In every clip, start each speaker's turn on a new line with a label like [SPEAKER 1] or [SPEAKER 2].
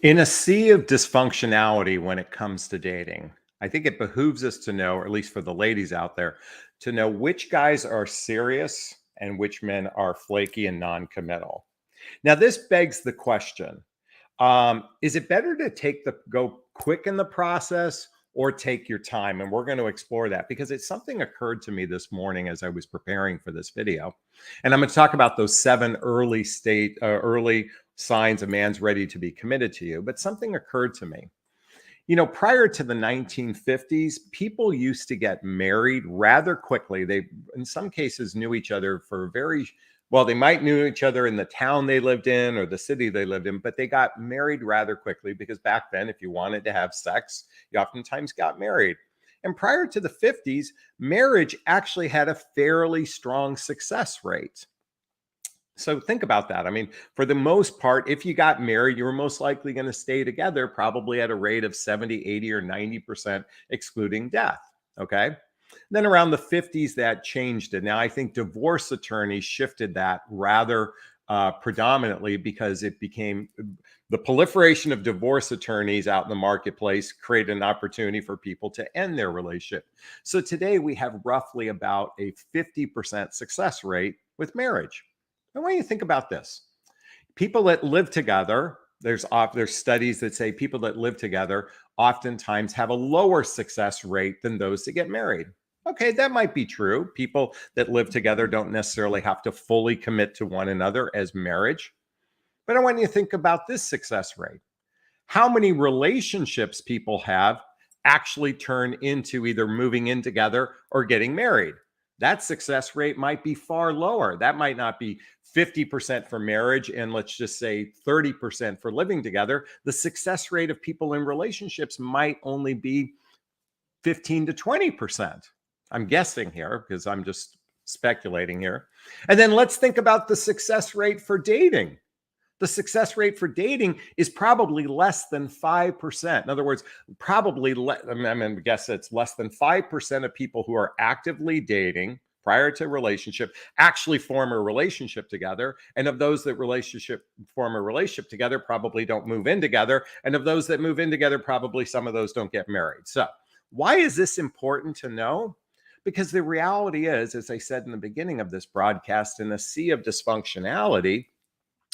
[SPEAKER 1] In a sea of dysfunctionality when it comes to dating, I think it behooves us to know, or at least for the ladies out there, to know which guys are serious and which men are flaky and non-committal. Now, this begs the question: is it better to go quick in the process or take your time? And we're going to explore that because it's something occurred to me this morning as I was preparing for this video, and I'm going to talk about those seven early signs a man's ready to be committed to you. But something occurred to me. Prior to the 1950s, people used to get married rather quickly. They, in some cases, knew each other for well, they might knew each other in the town they lived in or the city they lived in, but they got married rather quickly because back then, if you wanted to have sex, you oftentimes got married. And prior to the 50s, marriage actually had a fairly strong success rate. So think about that. I mean, for the most part, if you got married, you were most likely going to stay together, probably at a rate of 70, 80, or 90%, excluding death. Okay. Then around the 50s, that changed it. Now, I think divorce attorneys shifted that rather predominantly because it became the proliferation of divorce attorneys out in the marketplace created an opportunity for people to end their relationship. So today we have roughly about a 50% success rate with marriage. I want you to think about this. People that live together, there's studies that say people that live together oftentimes have a lower success rate than those that get married. Okay, that might be true. People that live together don't necessarily have to fully commit to one another as marriage. But I want you to think about this success rate. How many relationships people have actually turn into either moving in together or getting married? That success rate might be far lower. That might not be 50% for marriage and let's just say 30% for living together. The success rate of people in relationships might only be 15 to 20%. I'm guessing here because I'm just speculating here. And then let's think about the success rate for dating. The success rate for dating is probably less than 5%. In other words, probably, I'm going to guess it's less than 5% of people who are actively dating prior to relationship actually form a relationship together. And of those that form a relationship together, probably don't move in together. And of those that move in together, probably some of those don't get married. So why is this important to know? Because the reality is, as I said in the beginning of this broadcast, in a sea of dysfunctionality,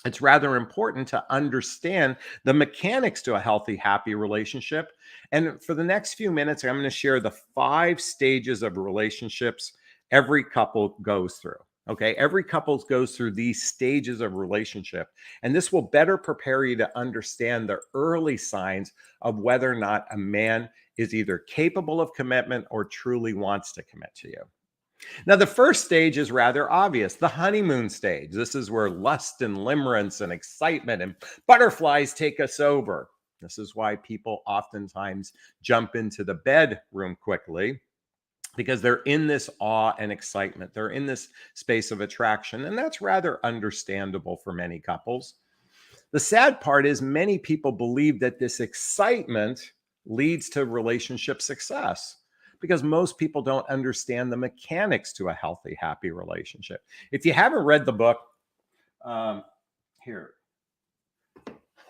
[SPEAKER 1] it's rather important to understand the mechanics to a healthy, happy relationship. And for the next few minutes, I'm going to share the 5 stages of relationships every couple goes through. Okay, every couple goes through these stages of relationship, and this will better prepare you to understand the early signs of whether or not a man is either capable of commitment or truly wants to commit to you. Now, the first stage is rather obvious, the honeymoon stage. This is where lust and limerence and excitement and butterflies take us over. This is why people oftentimes jump into the bedroom quickly, because they're in this awe and excitement. They're in this space of attraction, and that's rather understandable for many couples. The sad part is many people believe that this excitement leads to relationship success, because most people don't understand the mechanics to a healthy, happy relationship. If you haven't read the book, here,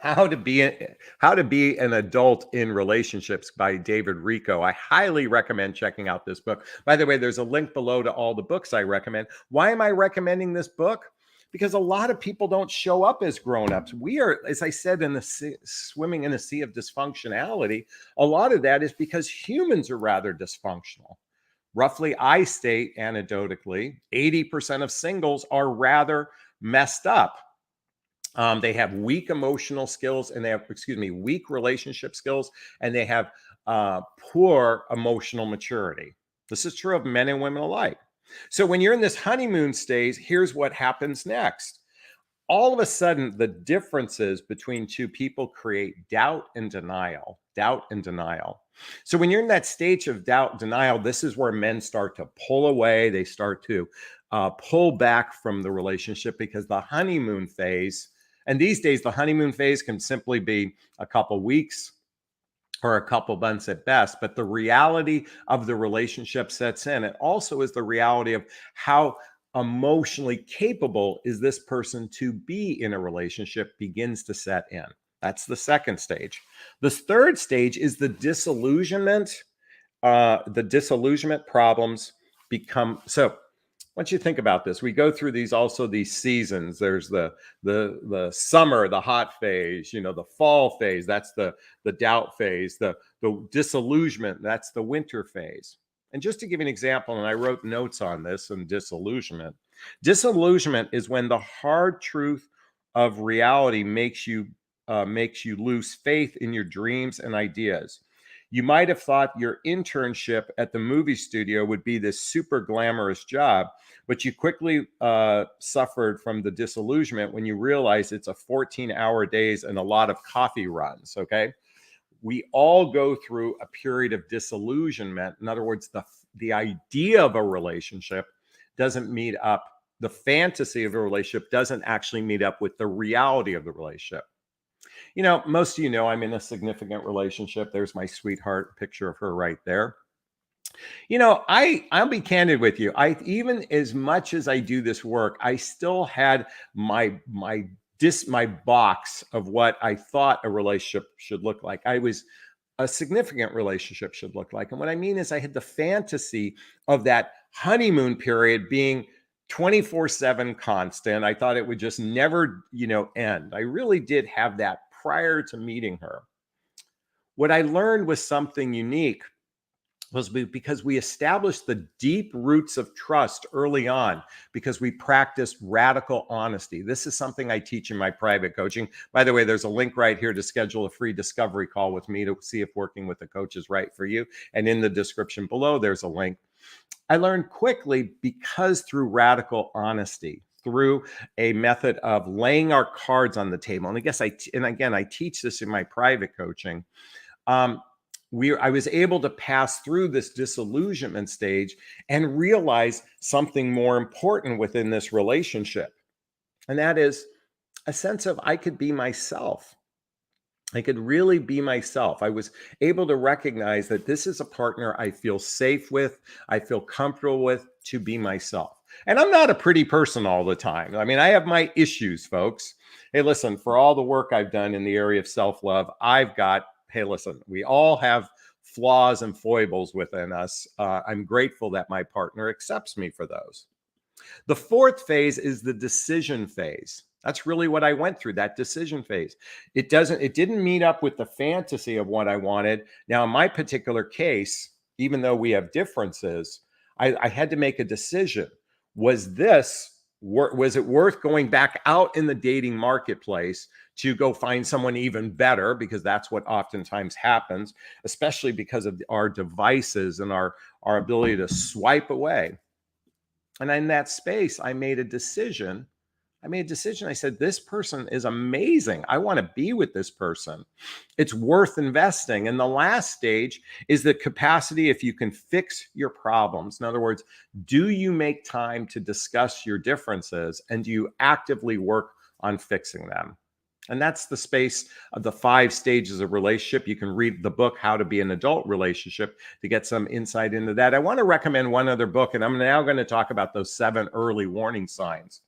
[SPEAKER 1] How to Be an Adult in Relationships by David Rico, I highly recommend checking out this book. By the way, there's a link below to all the books I recommend. Why am I recommending this book? Because a lot of people don't show up as grown-ups. We are, as I said, swimming in a sea of dysfunctionality. A lot of that is because humans are rather dysfunctional. Roughly, I state anecdotally, 80% of singles are rather messed up. They have weak emotional skills and they have, weak relationship skills, and they have poor emotional maturity. This is true of men and women alike. So when you're in this honeymoon stage, here's what happens next. All of a sudden, the differences between two people create doubt and denial. Doubt and denial. So when you're in that stage of doubt, denial, this is where men start to pull away. They start to pull back from the relationship because the honeymoon phase, and these days, the honeymoon phase can simply be a couple weeks or a couple months at best, but the reality of the relationship sets in. It also is the reality of how emotionally capable is this person to be in a relationship begins to set in. That's the second stage. The third stage is the disillusionment. The disillusionment problems become so. Once you think about this, we go through these seasons. There's the summer, the hot phase, the fall phase, that's the doubt phase, the disillusionment, that's the winter phase. And just to give you an example, and I wrote notes on this and disillusionment. Disillusionment is when the hard truth of reality makes you lose faith in your dreams and ideas. You might have thought your internship at the movie studio would be this super glamorous job, but you quickly suffered from the disillusionment when you realize it's a 14-hour days and a lot of coffee runs. Okay. We all go through a period of disillusionment. In other words, the idea of a relationship doesn't meet up. The fantasy of a relationship doesn't actually meet up with the reality of the relationship. Most of I'm in a significant relationship. There's my sweetheart, picture of her right there. I'll be candid with you. I even as much as I do this work, I still had my box of what I thought a relationship should look like. A significant relationship should look like. And what I mean is I had the fantasy of that honeymoon period being 24/7 constant. I thought it would just never, end. I really did have that prior to meeting her. What I learned was something unique was because we established the deep roots of trust early on because we practiced radical honesty. This is something I teach in my private coaching. By the way, there's a link right here to schedule a free discovery call with me to see if working with a coach is right for you. And in the description below, there's a link. I learned quickly because through radical honesty, through a method of laying our cards on the table. And I teach this in my private coaching. I was able to pass through this disillusionment stage and realize something more important within this relationship. And that is a sense of I could be myself. I could really be myself. I was able to recognize that this is a partner I feel safe with, I feel comfortable with to be myself. And I'm not a pretty person all the time. I mean, I have my issues, folks. Hey, listen, for all the work I've done in the area of self-love, hey, listen, we all have flaws and foibles within us. I'm grateful that my partner accepts me for those. The fourth phase is the decision phase. That's really what I went through, that decision phase. It didn't meet up with the fantasy of what I wanted. Now, in my particular case, even though we have differences, I had to make a decision. Was it worth going back out in the dating marketplace to go find someone even better? Because that's what oftentimes happens, especially because of our devices and our ability to swipe away. And in that space, I made a decision. I said, this person is amazing. I want to be with this person. It's worth investing. And the last stage is the capacity if you can fix your problems. In other words, do you make time to discuss your differences and do you actively work on fixing them? And that's the space of the 5 stages of relationship. You can read the book, How to Be an Adult Relationship, to get some insight into that. I want to recommend one other book, and I'm now going to talk about those 7 early warning signs.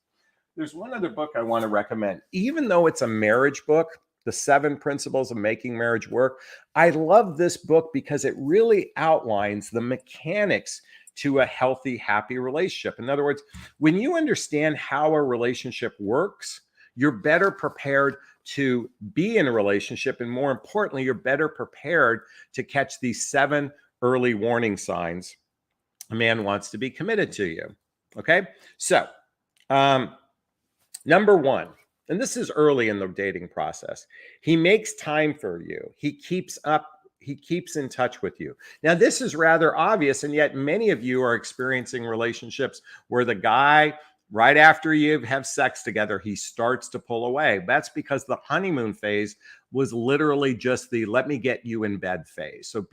[SPEAKER 1] There's one other book I want to recommend. Even though it's a marriage book, The 7 Principles of Making Marriage Work, I love this book because it really outlines the mechanics to a healthy, happy relationship. In other words, when you understand how a relationship works, you're better prepared to be in a relationship. And more importantly, you're better prepared to catch these 7 early warning signs a man wants to be committed to you. Okay. So, number 1, and this is early in the dating process, he makes time for you. He keeps in touch with you. Now, this is rather obvious, and yet many of you are experiencing relationships where the guy, right after you have sex together, he starts to pull away. That's because the honeymoon phase was literally just the let me get you in bed phase. So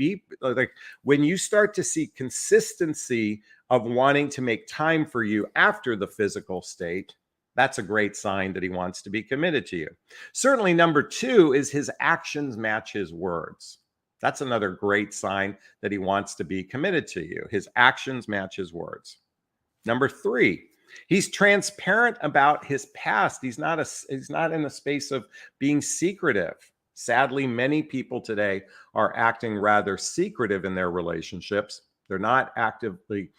[SPEAKER 1] when you start to see consistency of wanting to make time for you after the physical state, that's a great sign that he wants to be committed to you. Certainly, number 2 is his actions match his words. That's another great sign that he wants to be committed to you. His actions match his words. Number 3, He's transparent about his past. He's not in a space of being secretive. Sadly, many people today are acting rather secretive in their relationships. They're not actively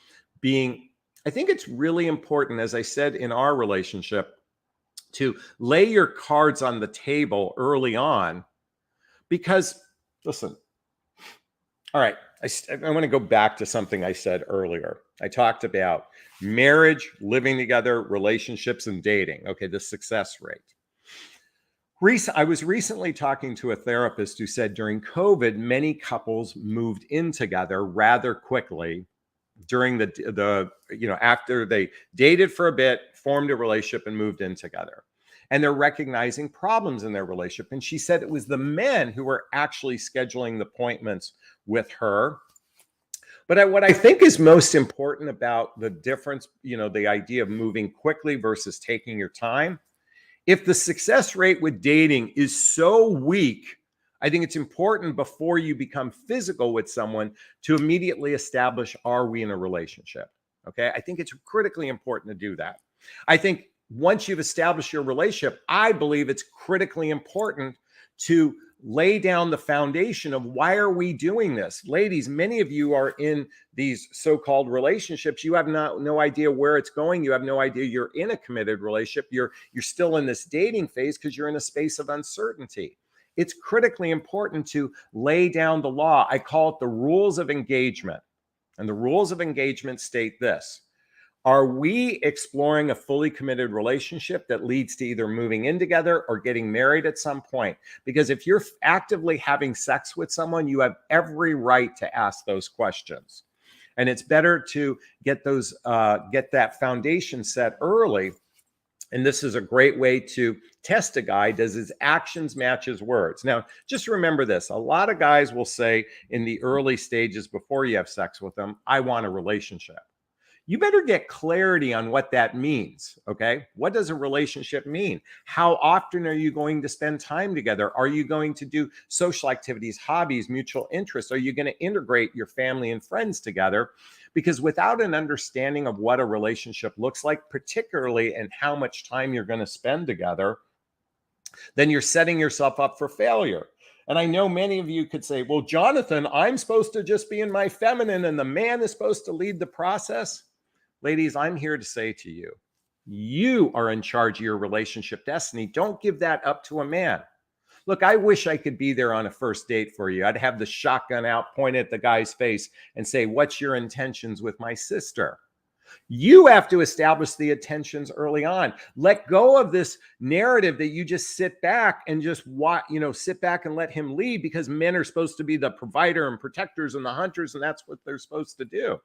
[SPEAKER 1] being, I think it's really important, as I said in our relationship, to lay your cards on the table early on because, listen, all right, I want to go back to something I said earlier. I talked about marriage, living together, relationships, and dating. Okay, the success rate. I was recently talking to a therapist who said during COVID, many couples moved in together rather quickly during after they dated for a bit, formed a relationship, and moved in together. And they're recognizing problems in their relationship. And she said it was the men who were actually scheduling the appointments with her. But what I think is most important about the difference, the idea of moving quickly versus taking your time, if the success rate with dating is so weak, I think it's important before you become physical with someone to immediately establish, are we in a relationship? Okay. I think it's critically important to do that. I think once you've established your relationship, I believe it's critically important to lay down the foundation of why are we doing this? Ladies, many of you are in these so-called relationships. You have no idea where it's going. You have no idea you're in a committed relationship. You're still in this dating phase because you're in a space of uncertainty. It's critically important to lay down the law. I call it the rules of engagement. And the rules of engagement state this: are we exploring a fully committed relationship that leads to either moving in together or getting married at some point? Because if you're actively having sex with someone, you have every right to ask those questions. And it's better to get that foundation set early. And this is a great way to test a guy. Does his actions match his words? Now, just remember this. A lot of guys will say in the early stages before you have sex with them, I want a relationship. You better get clarity on what that means, okay? What does a relationship mean? How often are you going to spend time together? Are you going to do social activities, hobbies, mutual interests? Are you going to integrate your family and friends together? Because without an understanding of what a relationship looks like, particularly and how much time you're going to spend together, then you're setting yourself up for failure. And I know many of you could say, well, Jonathan, I'm supposed to just be in my feminine and the man is supposed to lead the process. Ladies, I'm here to say to you, you are in charge of your relationship destiny. Don't give that up to a man. Look, I wish I could be there on a first date for you. I'd have the shotgun out, point at the guy's face and say, what's your intentions with my sister? You have to establish the intentions early on. Let go of this narrative that you just sit back and just watch, sit back and let him lead because men are supposed to be the provider and protectors and the hunters, and that's what they're supposed to do.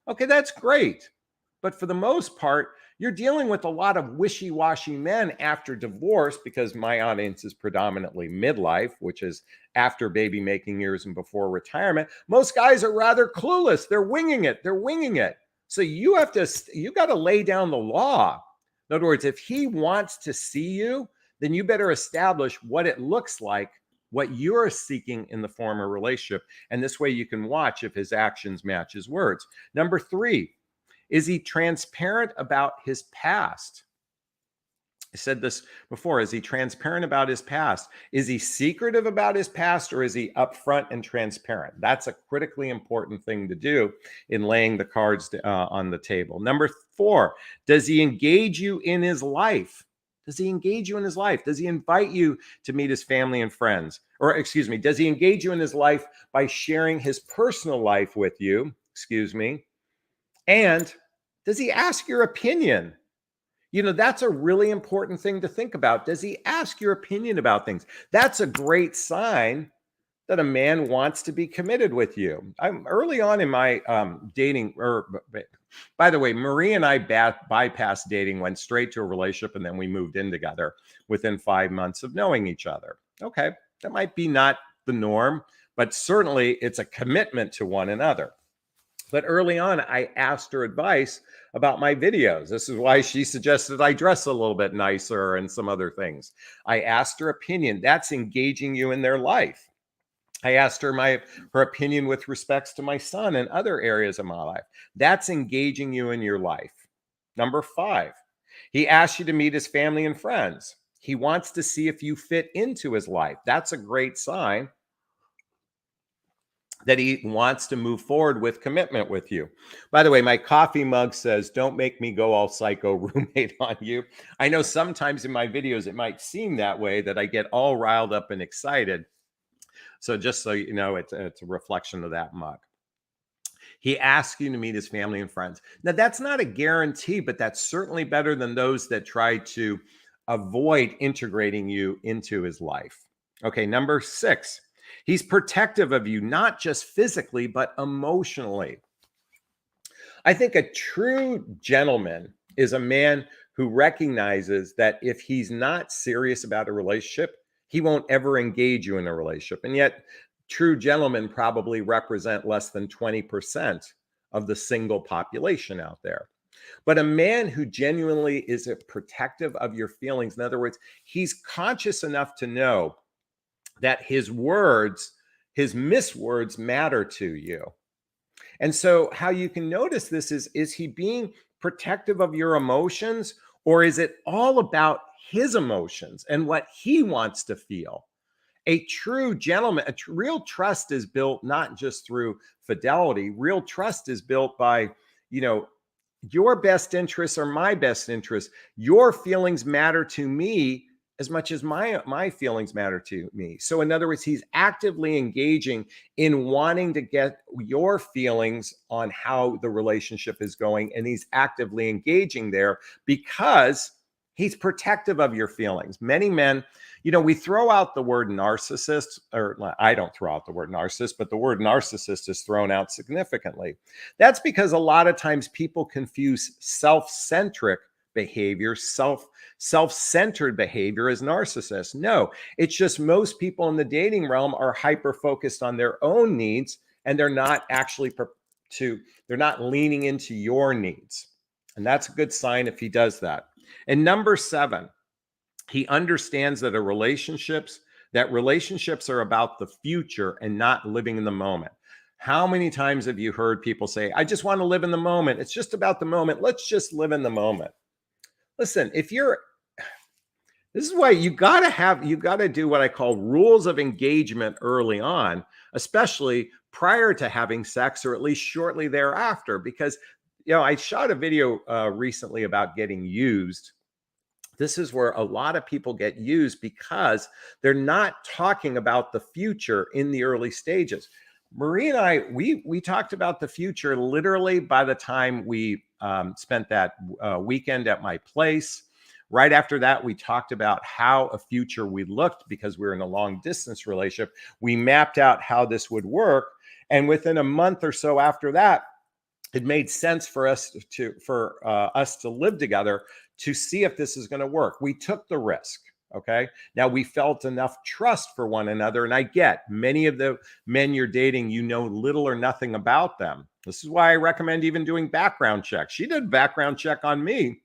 [SPEAKER 1] Okay, that's great. But for the most part, you're dealing with a lot of wishy-washy men after divorce, because my audience is predominantly midlife, which is after baby making years and before retirement. Most guys are rather clueless. They're winging it. So you got to lay down the law. In other words, if he wants to see you, then you better establish what it looks like, what you're seeking in the former relationship. And this way you can watch if his actions match his words. Number 3, is he transparent about his past? I said this before. Is he transparent about his past? Is he secretive about his past, or is he upfront and transparent? That's a critically important thing to do in laying the cards on the table. Number 4, does he engage you in his life? Does he engage you in his life? Does he invite you to meet his family and friends? Or excuse me, does he engage you in his life by sharing his personal life with you? And does he ask your opinion? That's a really important thing to think about. Does he ask your opinion about things? That's a great sign that a man wants to be committed with you. I'm early on in my dating, by the way, Marie and I bypassed dating, went straight to a relationship, and then we moved in together within 5 months of knowing each other. Okay, that might be not the norm, but certainly it's a commitment to one another. But early on, I asked her advice about my videos. This is why she suggested I dress a little bit nicer and some other things. I asked her opinion. That's engaging you in their life. I asked her her opinion with respects to my son and other areas of my life. That's engaging you in your life. Number 5, he asks you to meet his family and friends. He wants to see if you fit into his life. That's a great sign that he wants to move forward with commitment with you. By the way, my coffee mug says, "Don't make me go all psycho roommate on you." I know sometimes in my videos it might seem that way, that I get all riled up and excited. So just so you know, it's a reflection of that mug. He asks you to meet his family and friends. Now, that's not a guarantee, but that's certainly better than those that try to avoid integrating you into his life. Okay, number 6, he's protective of you, not just physically, but emotionally. I think a true gentleman is a man who recognizes that if he's not serious about a relationship, he won't ever engage you in a relationship. And yet, true gentlemen probably represent less than 20% of the single population out there. But a man who genuinely is protective of your feelings, in other words, he's conscious enough to know that his words, his miswords matter to you. And so how you can notice this is he being protective of your emotions, or is it all about his emotions and what he wants to feel? A true gentleman, real trust is built not just through fidelity. Real trust is built by, you know, your best interests are my best interests. Your feelings matter to me as much as my feelings matter to me. So in other words, he's actively engaging in wanting to get your feelings on how the relationship is going, and he's actively engaging there because he's protective of your feelings. Many men, we throw out the word narcissist, or I don't throw out the word narcissist, but the word narcissist is thrown out significantly. That's because a lot of times people confuse self-centric behavior, self-centered behavior as narcissists. No, it's just most people in the dating realm are hyper-focused on their own needs, and they're not actually they're not leaning into your needs. And that's a good sign if he does that. And number 7, he understands that relationships are about the future and not living in the moment. How many times have you heard people say, "I just want to live in the moment. It's just about the moment. Let's just live in the moment." Listen, this is why you got to do what I call rules of engagement early on, especially prior to having sex, or at least shortly thereafter, because I shot a video recently about getting used. This is where a lot of people get used because they're not talking about the future in the early stages. Marie and I, we talked about the future literally by the time we spent that weekend at my place. Right after that, we talked about how a future we looked, because we were in a long distance relationship. We mapped out how this would work. And within a month or so after that, it made sense for us to live together, to see if this is going to work. We took the risk. Okay. Now we felt enough trust for one another. And I get many of the men you're dating, little or nothing about them. This is why I recommend even doing background checks. She did a background check on me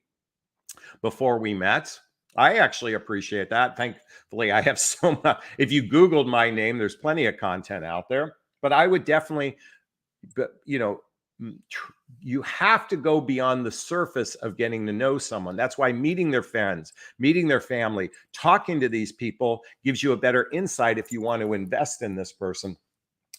[SPEAKER 1] before we met. I actually appreciate that. Thankfully, I have so much. If you Googled my name, there's plenty of content out there. But I would definitely, you have to go beyond the surface of getting to know someone. That's why meeting their friends, meeting their family, talking to these people gives you a better insight if you want to invest in this person.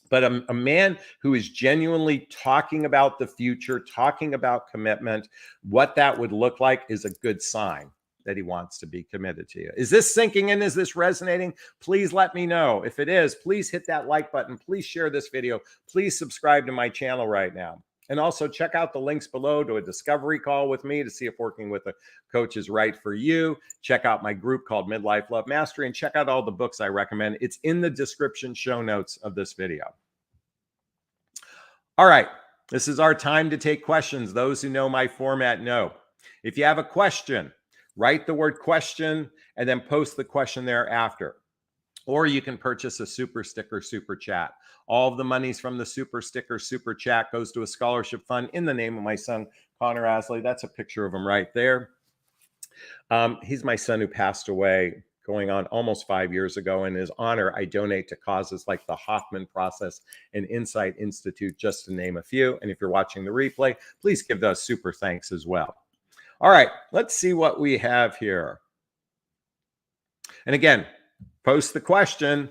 [SPEAKER 1] But a man who is genuinely talking about the future, talking about commitment, what that would look like, is a good sign that he wants to be committed to you. Is this sinking in? Is this resonating? Please let me know. If it is, please hit that like button. Please share this video. Please subscribe to my channel right now. And also check out the links below to a discovery call with me to see if working with a coach is right for you. Check out my group called Midlife Love Mastery, and check out all the books I recommend. It's in the description show notes of this video. All right, this is our time to take questions. Those who know my format know. If you have a question, write the word question and then post the question thereafter. Or you can purchase a super sticker, super chat. All of the monies from the super sticker, super chat goes to a scholarship fund in the name of my son, Connor Asley. That's a picture of him right there. He's my son who passed away going on almost 5 years ago. In his honor, I donate to causes like the Hoffman Process and Insight Institute, just to name a few. And if you're watching the replay, please give those super thanks as well. All right, let's see what we have here. And again, post the question.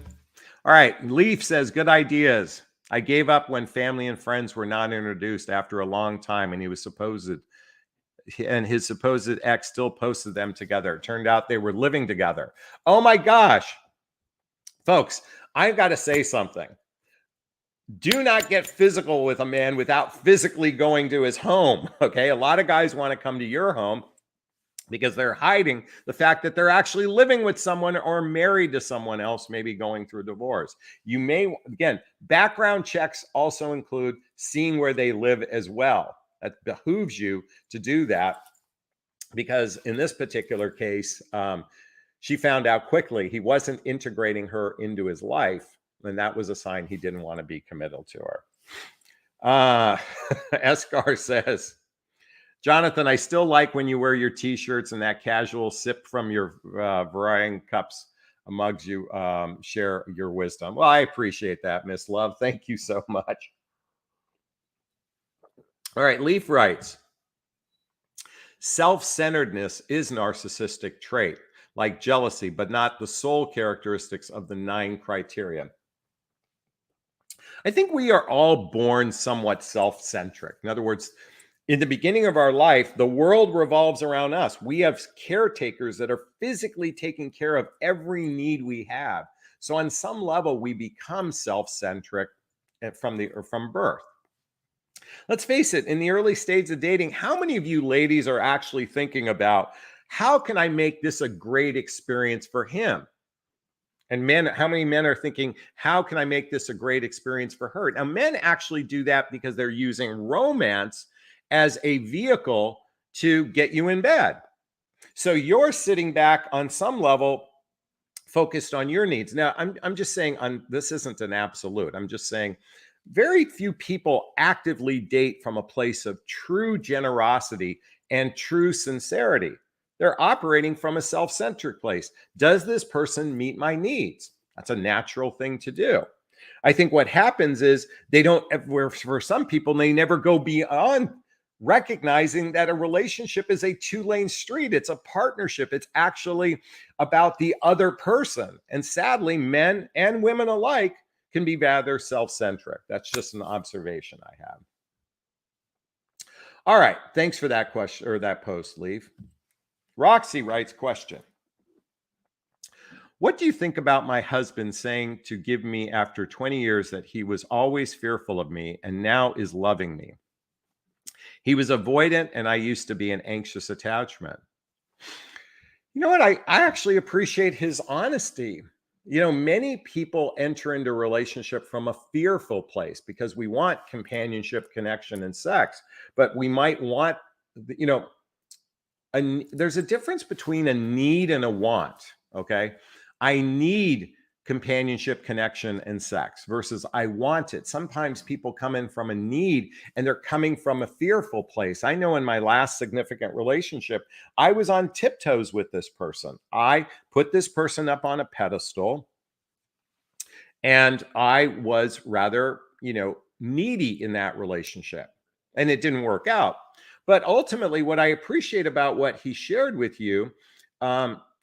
[SPEAKER 1] All right, Leaf says, good ideas. I gave up when family and friends were not introduced after a long time, and his supposed ex still posted them together. It turned out they were living together. Oh my gosh. Folks, I've got to say something. Do not get physical with a man without physically going to his home. Okay. A lot of guys want to come to your home because they're hiding the fact that they're actually living with someone or married to someone else, maybe going through divorce. You may, again, background checks also include seeing where they live as well. That behooves you to do that because in this particular case, she found out quickly he wasn't integrating her into his life. And that was a sign he didn't want to be committal to her. Escar says, Jonathan, I still like when you wear your t-shirts and that casual sip from your varying cups mugs you share your wisdom. Well, I appreciate that, Miss Love. Thank you so much. All right, Leaf writes, self-centeredness is narcissistic trait, like jealousy, but not the sole characteristics of the 9 criteria. I think we are all born somewhat self-centric. In other words, in the beginning of our life, the world revolves around us. We have caretakers that are physically taking care of every need we have. So on some level, we become self-centric from birth. Let's face it, in the early stages of dating, how many of you ladies are actually thinking about how can I make this a great experience for him? And men, how many men are thinking, how can I make this a great experience for her? Now, men actually do that because they're using romance as a vehicle to get you in bed. So you're sitting back on some level focused on your needs. Now, I'm just saying this isn't an absolute. I'm just saying very few people actively date from a place of true generosity and true sincerity. They're operating from a self-centric place. Does this person meet my needs? That's a natural thing to do. I think what happens is for some people, they never go beyond recognizing that a relationship is a 2-lane street. It's a partnership. It's actually about the other person. And sadly, men and women alike can be rather self-centric. That's just an observation I have. All right. Thanks for that question or that post, Leaf. Roxy writes, question. What do you think about my husband saying to give me after 20 years that he was always fearful of me and now is loving me? He was avoidant and I used to be an anxious attachment. You know what? I actually appreciate his honesty. You know, many people enter into a relationship from a fearful place because we want companionship, connection, and sex, but we might want, you know, there's a difference between a need and a want. Okay. I need companionship, connection, and sex versus I want it. Sometimes people come in from a need and they're coming from a fearful place. I know in my last significant relationship, I was on tiptoes with this person. I put this person up on a pedestal and I was rather, needy in that relationship and it didn't work out. But ultimately, what I appreciate about what he shared with you,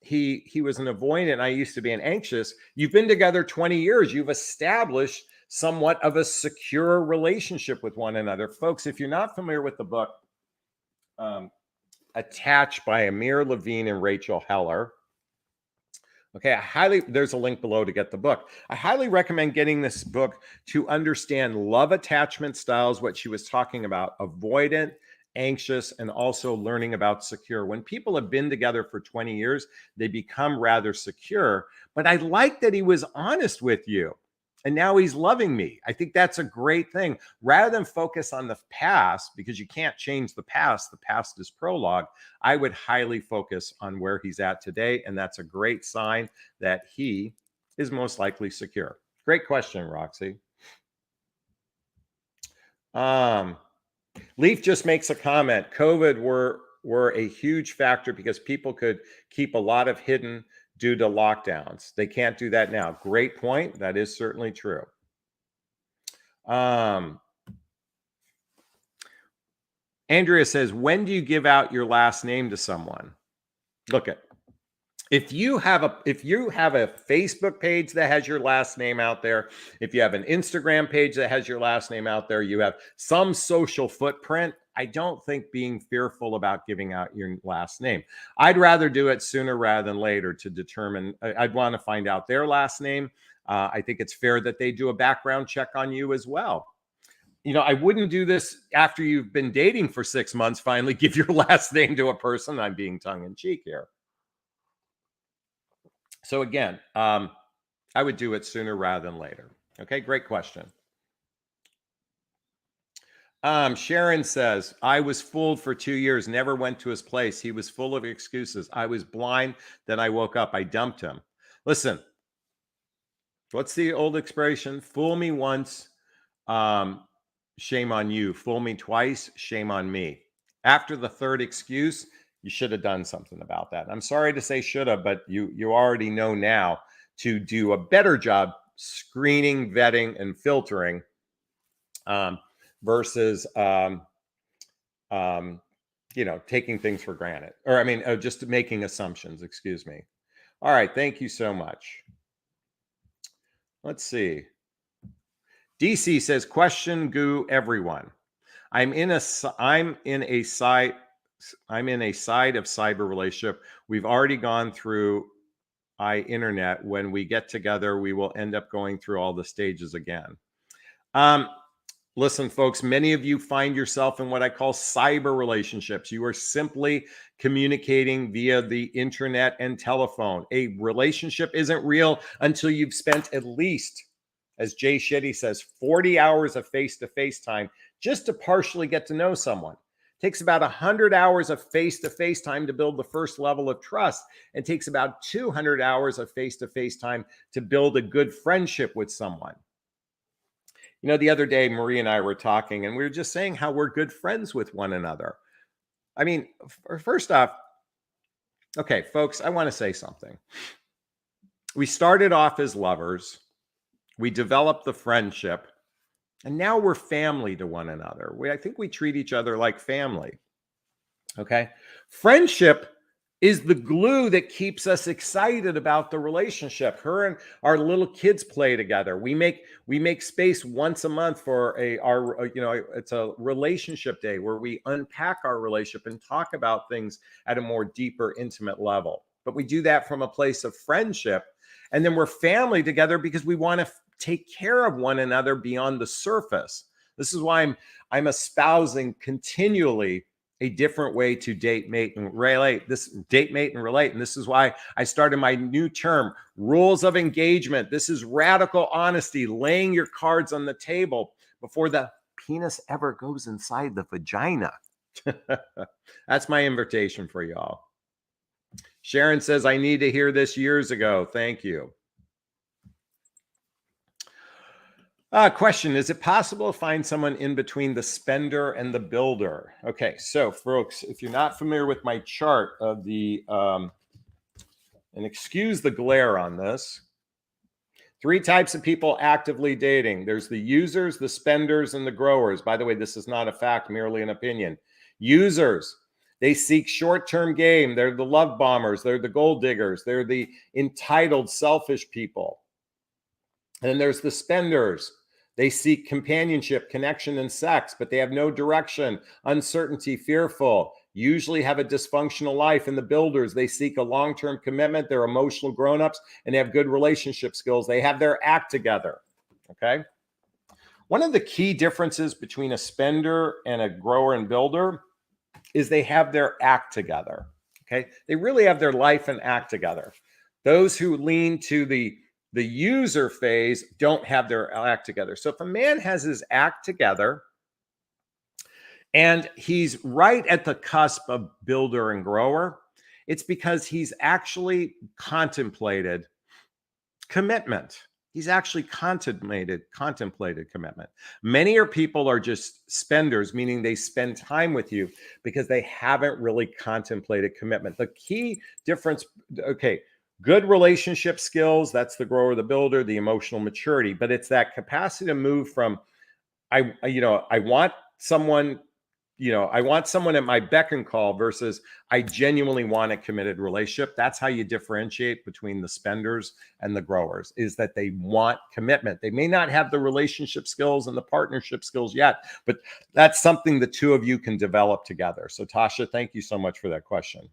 [SPEAKER 1] he was an avoidant. I used to be an anxious. You've been together 20 years. You've established somewhat of a secure relationship with one another. Folks, if you're not familiar with the book, Attached by Amir Levine and Rachel Heller. Okay, there's a link below to get the book. I highly recommend getting this book to understand love attachment styles, what she was talking about, avoidant, anxious, and also learning about secure. When people have been together for 20 years, they become rather secure. But I like that he was honest with you. And now he's loving me. I think that's a great thing. Rather than focus on the past, because you can't change the past is prologue, I would highly focus on where he's at today. And that's a great sign that he is most likely secure. Great question, Roxy. Leaf just makes a comment. COVID were a huge factor because people could keep a lot of hidden due to lockdowns. They can't do that now. Great point. That is certainly true. Andrea says, when do you give out your last name to someone? Look at, if you have a Facebook page that has your last name out there, if you have an Instagram page that has your last name out there, you have some social footprint, I don't think being fearful about giving out your last name. I'd rather do it sooner rather than later to determine. I'd want to find out their last name. I think it's fair that they do a background check on you as well. You know, I wouldn't do this after you've been dating for 6 months, finally give your last name to a person. I'm being tongue in cheek here. So again, I would do it sooner rather than later. Okay, great question. Sharon says, I was fooled for 2 years, never went to his place. He was full of excuses. I was blind. Then I woke up. I dumped him. Listen, what's the old expression? Fool me once, shame on you. Fool me twice, shame on me. After the third excuse, you should have done something about that. I'm sorry to say should have, but you already know now to do a better job screening, vetting, and filtering versus taking things for granted, or just making assumptions. Excuse me. All right, thank you so much. Let's see. DC says, question goo everyone. I'm in a side of cyber relationship. We've already gone through internet. When we get together, we will end up going through all the stages again. Listen, folks, many of you find yourself in what I call cyber relationships. You are simply communicating via the internet and telephone. A relationship isn't real until you've spent at least, as Jay Shetty says, 40 hours of face-to-face time just to partially get to know someone. It takes about 100 hours of face-to-face time to build the first level of trust, and takes about 200 hours of face-to-face time to build a good friendship with someone. You know, the other day, Marie and I were talking, and we were just saying how we're good friends with one another. I mean, first off, okay, folks, I want to say something. We started off as lovers. We developed the friendship, and now we're family to one another. I think we treat each other like family. Okay. Friendship is the glue that keeps us excited about the relationship. Her and our little kids play together. We make space once a month for it's a relationship day where we unpack our relationship and talk about things at a more deeper, intimate level. But we do that from a place of friendship. And then we're family together because we want to take care of one another beyond the surface. This is why I'm espousing continually a different way to date, mate, and relate. And this is why I started my new term, rules of engagement. This is radical honesty, laying your cards on the table before the penis ever goes inside the vagina. That's my invitation for y'all. Sharon says, I need to hear this years ago. Thank you. Question, is it possible to find someone in between the spender and the builder? Okay, so folks, if you're not familiar with my chart of the, and excuse the glare on this, 3 types of people actively dating. There's the users, the spenders, and the growers. By the way, this is not a fact, merely an opinion. Users, they seek short-term gain. They're the love bombers. They're the gold diggers. They're the entitled, selfish people. And then there's the spenders. They seek companionship, connection, and sex, but they have no direction, uncertainty, fearful, usually have a dysfunctional life. And the builders, they seek a long-term commitment. They're emotional grown-ups, and they have good relationship skills. They have their act together, okay? One of the key differences between a spender and a grower and builder is they have their act together, okay? They really have their life and act together. Those who lean to the user phase don't have their act together. So if a man has his act together and he's right at the cusp of builder and grower, it's because he's actually contemplated commitment. He's actually contemplated commitment. Many people are just spenders, meaning they spend time with you because they haven't really contemplated commitment. The key difference, okay, good relationship skills, that's the grower, the builder, the emotional maturity, but it's that capacity to move from, I want someone I want someone at my beck and call versus I genuinely want a committed relationship. That's how you differentiate between the spenders and the growers, is that they want commitment. They may not have the relationship skills and the partnership skills yet, but that's something the two of you can develop together. So Tasha, thank you so much for that question.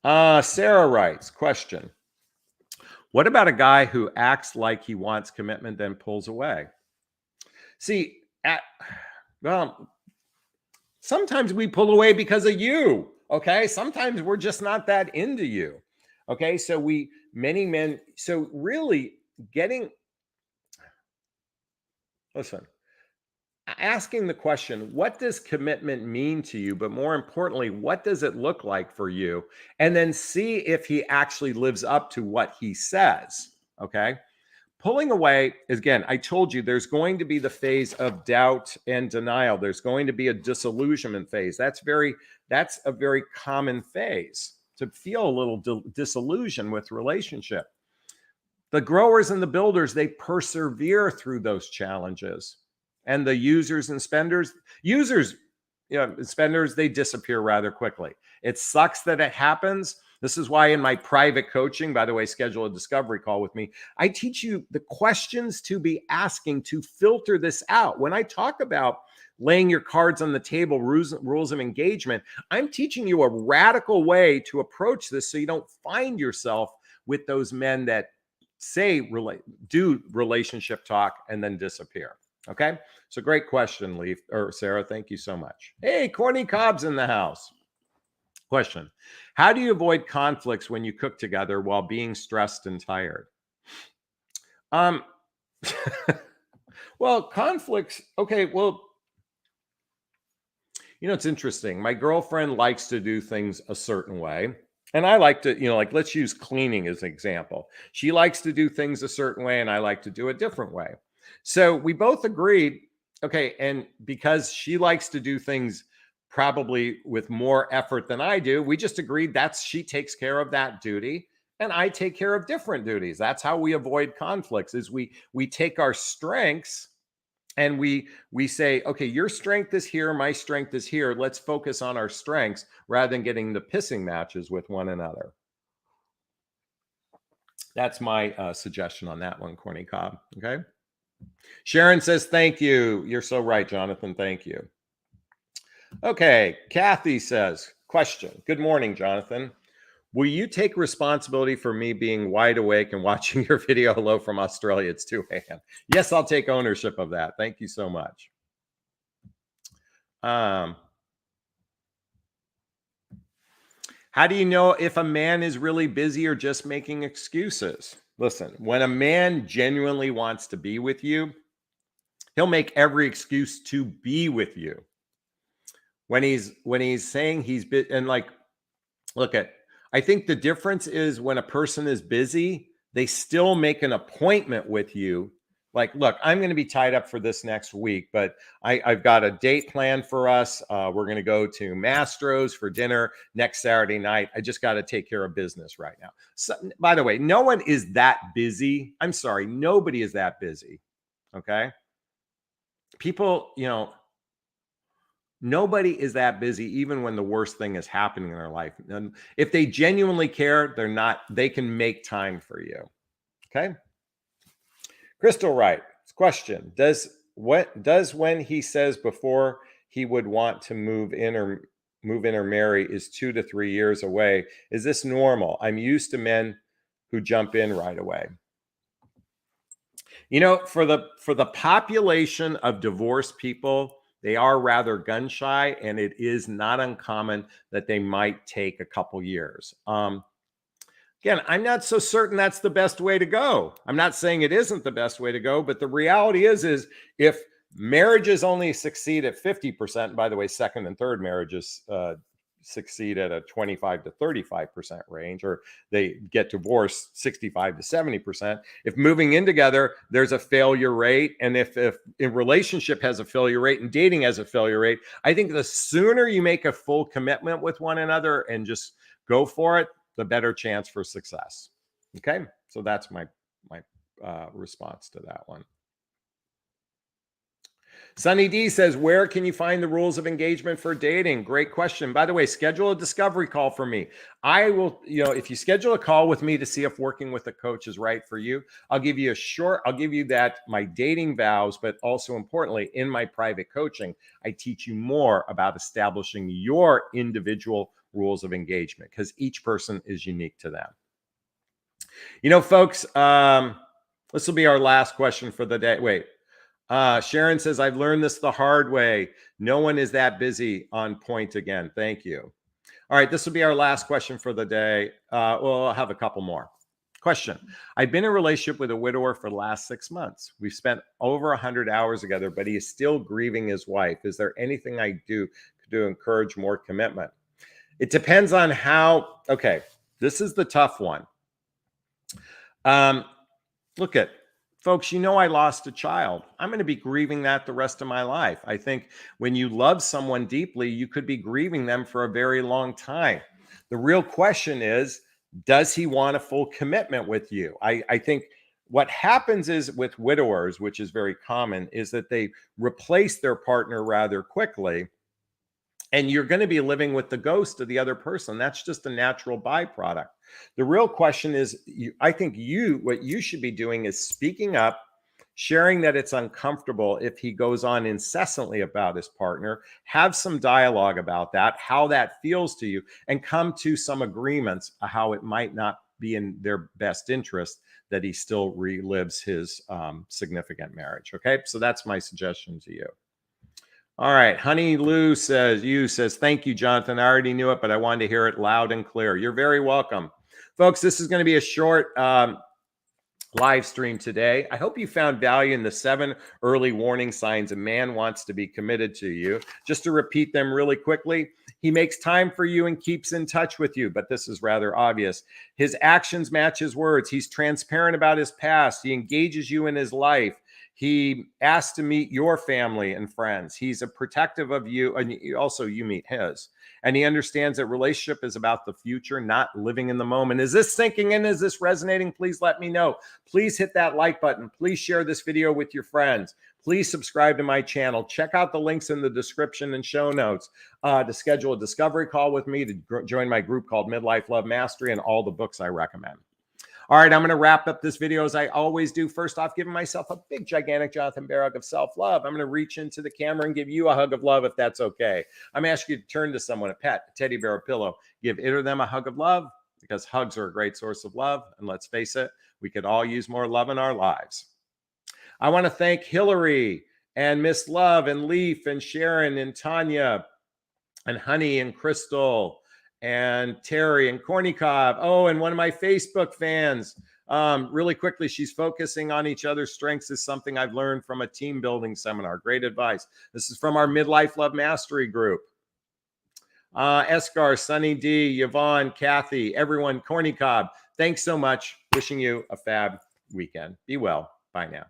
[SPEAKER 1] Sarah writes, question. What about a guy who acts like he wants commitment, then pulls away? See, well, sometimes we pull away because of you. Okay. Sometimes we're just not that into you. Okay. So many men, so really listen, asking the question, what does commitment mean to you? But more importantly, what does it look like for you? And then see if he actually lives up to what he says. Okay. Pulling away is, again, I told you there's going to be the phase of doubt and denial. There's going to be a disillusionment phase. That's a very common phase, to feel a little disillusioned with relationship. The growers and the builders, they persevere through those challenges. And the users and spenders, spenders, they disappear rather quickly. It sucks that it happens. This is why in my private coaching, by the way, schedule a discovery call with me. I teach you the questions to be asking to filter this out. When I talk about laying your cards on the table, rules of engagement, I'm teaching you a radical way to approach this so you don't find yourself with those men that do relationship talk and then disappear. Okay. So great question, Sarah. Thank you so much. Hey, Corny Cobb's in the house. Question. How do you avoid conflicts when you cook together while being stressed and tired? Well, conflicts. Okay. Well, it's interesting. My girlfriend likes to do things a certain way. And I like to, like, let's use cleaning as an example. She likes to do things a certain way and I like to do a different way. So we both agreed, okay, and because she likes to do things probably with more effort than I do, we just agreed she takes care of that duty and I take care of different duties. That's how we avoid conflicts, is we take our strengths and we say, okay, your strength is here, my strength is here. Let's focus on our strengths rather than getting the pissing matches with one another. That's my suggestion on that one, Corny Cobb. Okay. Sharon says, thank you. You're so right, Jonathan. Thank you. Okay. Kathy says, question. Good morning, Jonathan. Will you take responsibility for me being wide awake and watching your video? Hello from Australia. It's 2 a.m. Yes, I'll take ownership of that. Thank you so much. How do you know if a man is really busy or just making excuses? Listen, when a man genuinely wants to be with you, he'll make every excuse to be with you. When he's saying he's busy, and like, I think the difference is when a person is busy, they still make an appointment with you. Like, look, I'm going to be tied up for this next week, but I've got a date planned for us. We're going to go to Mastro's for dinner next Saturday night. I just got to take care of business right now. So, by the way, no one is that busy. I'm sorry. Nobody is that busy. Okay. People, nobody is that busy, even when the worst thing is happening in their life. And if they genuinely care, they can make time for you. Okay. Crystal writes, question. Does when he says before he would want to move in or marry is 2 to 3 years away, is this normal? I'm used to men who jump in right away. For the population of divorced people, they are rather gun shy, and it is not uncommon that they might take a couple years. Again, I'm not so certain that's the best way to go. I'm not saying it isn't the best way to go, but the reality is if marriages only succeed at 50%, by the way, second and third marriages succeed at a 25 to 35% range, or they get divorced 65 to 70%. If moving in together, there's a failure rate. And if a relationship has a failure rate and dating has a failure rate, I think the sooner you make a full commitment with one another and just go for it, the better chance for success. Okay. So that's my response to that one. Sunny D says, where can you find the rules of engagement for dating? Great question. By the way, schedule a discovery call for me. I will, if you schedule a call with me to see if working with a coach is right for you, I'll give you my dating vows, but also importantly, in my private coaching, I teach you more about establishing your individual rules of engagement because each person is unique to them. Folks, this will be our last question for the day. Wait. Sharon says, I've learned this the hard way. No one is that busy. On point again. Thank you. All right. This will be our last question for the day. Well, I'll have a couple more. Question. I've been in a relationship with a widower for the last 6 months. We've spent over 100 hours together, but he is still grieving his wife. Is there anything I do to encourage more commitment? It depends on how. Okay. This is the tough one. Look at, folks, I lost a child. I'm going to be grieving that the rest of my life. I think when you love someone deeply, you could be grieving them for a very long time. The real question is, does he want a full commitment with you? I think what happens is with widowers, which is very common, is that they replace their partner rather quickly. And you're going to be living with the ghost of the other person. That's just a natural byproduct. The real question is, I think what you should be doing is speaking up, sharing that it's uncomfortable if he goes on incessantly about his partner, have some dialogue about that, how that feels to you, and come to some agreements of how it might not be in their best interest that he still relives his significant marriage. Okay, so that's my suggestion to you. All right. Honey Lou says, thank you, Jonathan. I already knew it, but I wanted to hear it loud and clear. You're very welcome. Folks, this is going to be a short live stream today. I hope you found value in the 7 early warning signs a man wants to be committed to you. Just to repeat them really quickly, he makes time for you and keeps in touch with you, but this is rather obvious. His actions match his words. He's transparent about his past. He engages you in his life. He asks to meet your family and friends. He's a protective of you, and also you meet his. And he understands that relationship is about the future, not living in the moment. Is this sinking in? Is this resonating? Please let me know. Please hit that like button. Please share this video with your friends. Please subscribe to my channel. Check out the links in the description and show notes to schedule a discovery call with me, to join my group called Midlife Love Mastery, and all the books I recommend. All right, I'm going to wrap up this video as I always do. First off, giving myself a big, gigantic Jonathan Bear hug of self-love. I'm going to reach into the camera and give you a hug of love if that's okay. I'm asking you to turn to someone, a pet, a teddy bear, a pillow. Give it or them a hug of love, because hugs are a great source of love. And let's face it, we could all use more love in our lives. I want to thank Hillary and Miss Love and Leaf and Sharon and Tanya and Honey and Crystal and Terry and Corny Cobb. Oh, and one of my Facebook fans. Really quickly, she's focusing on each other's strengths is something I've learned from a team building seminar. Great advice. This is from our Midlife Love Mastery group. Escar, Sunny D, Yvonne, Kathy, everyone, Corny Cobb. Thanks so much. Wishing you a fab weekend. Be well. Bye now.